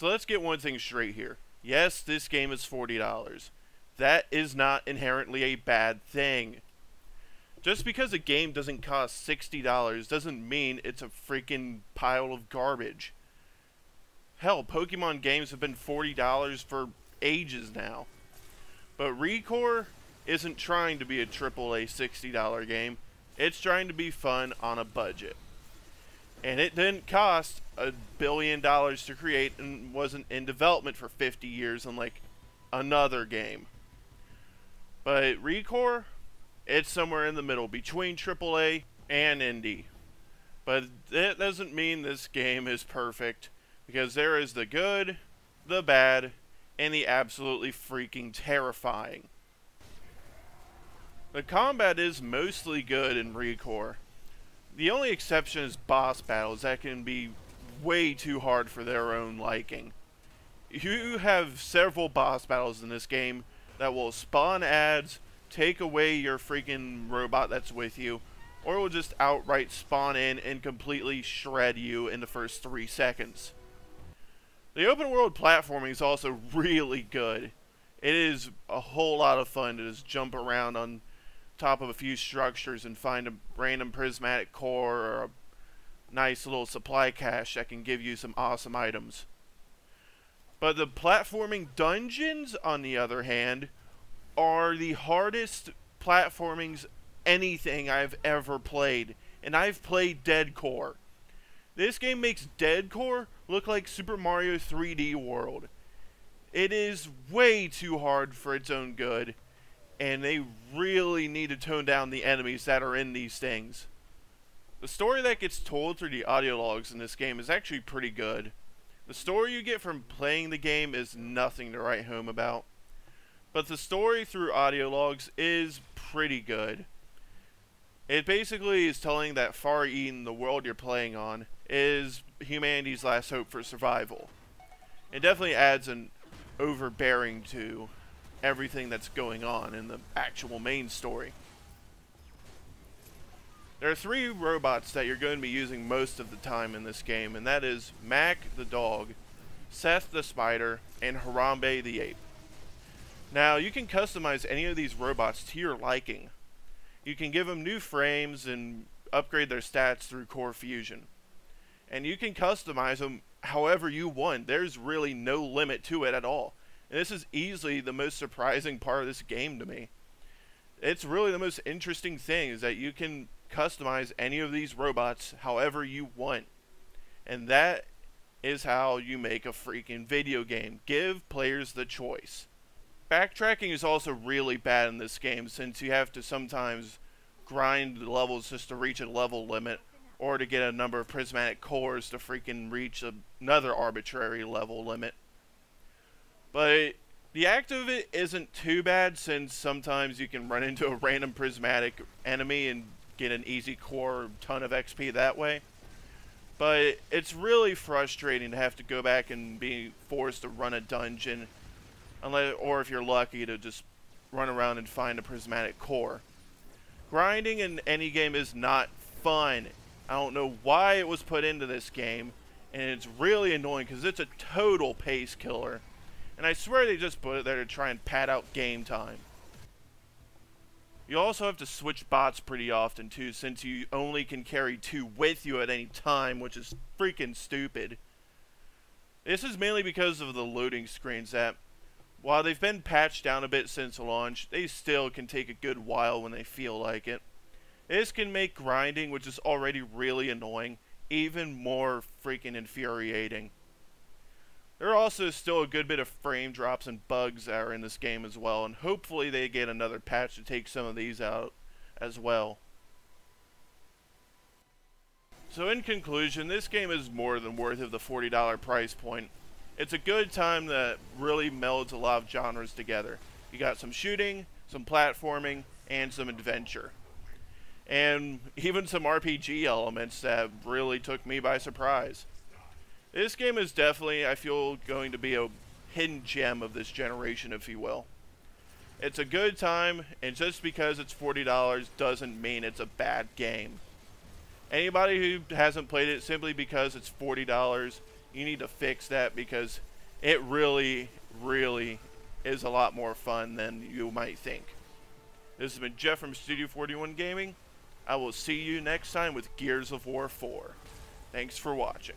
So let's get one thing straight here. Yes, this game is $40. That is not inherently a bad thing. Just because a game doesn't cost $60 doesn't mean it's a freaking pile of garbage. Hell, Pokemon games have been $40 for ages now. But ReCore isn't trying to be a AAA $60 game. It's trying to be fun on a budget. And it didn't cost $1 billion to create and wasn't in development for 50 years unlike another game. But ReCore, it's somewhere in the middle between AAA and indie. But that doesn't mean this game is perfect, because there is the good, the bad, and the absolutely freaking terrifying. The combat is mostly good in ReCore. The only exception is boss battles that can be way too hard for their own liking. You have several boss battles in this game that will spawn ads, take away your freaking robot that's with you, or will just outright spawn in and completely shred you in the first 3 seconds. The open world platforming is also really good. It is a whole lot of fun to just jump around on top of a few structures and find a random prismatic core or a nice little supply cache that can give you some awesome items. But the platforming dungeons, on the other hand, are the hardest platformings anything I've ever played. And I've played Deadcore. This game makes Deadcore look like Super Mario 3D World. It is way too hard for its own good, and they really need to tone down the enemies that are in these things. The story that gets told through the audio logs in this game is actually pretty good. The story you get from playing the game is nothing to write home about, but the story through audio logs is pretty good. It basically is telling that Far Eden, the world you're playing on, is humanity's last hope for survival. It definitely adds an overbearing to everything that's going on in the actual main story. There are 3 robots that you're going to be using most of the time in this game, and that is Mac the dog, Seth the spider, and Harambe the ape. Now, you can customize any of these robots to your liking. You can give them new frames and upgrade their stats through Core Fusion. And you can customize them however you want. There's really no limit to it at all. And this is easily the most surprising part of this game to me. It's really the most interesting thing, is that you can customize any of these robots however you want. And that is how you make a freaking video game. Give players the choice. Backtracking is also really bad in this game, since you have to sometimes grind the levels just to reach a level limit, or to get a number of prismatic cores to freaking reach another arbitrary level limit. But the act of it isn't too bad, since sometimes you can run into a random prismatic enemy and get an easy core, ton of XP that way. But it's really frustrating to have to go back and be forced to run a dungeon, or if you're lucky to just run around and find a prismatic core. Grinding in any game is not fun. I don't know why it was put into this game, and it's really annoying because it's a total pace killer. And I swear they just put it there to try and pad out game time. You also have to switch bots pretty often too, since you only can carry 2 with you at any time, which is freaking stupid. This is mainly because of the loading screens that, while they've been patched down a bit since launch, they still can take a good while when they feel like it. This can make grinding, which is already really annoying, even more freaking infuriating. There are also still a good bit of frame drops and bugs that are in this game as well, and hopefully they get another patch to take some of these out as well. So in conclusion, this game is more than worth of the $40 price point. It's a good time that really melds a lot of genres together. You got some shooting, some platforming, and some adventure. And even some RPG elements that really took me by surprise. This game is definitely, I feel, going to be a hidden gem of this generation, if you will. It's a good time, and just because it's $40 doesn't mean it's a bad game. Anybody who hasn't played it simply because it's $40, you need to fix that, because It really, really is a lot more fun than you might think. This has been Jeff from Studio 41 Gaming. I will see you next time with Gears of War 4. Thanks for watching.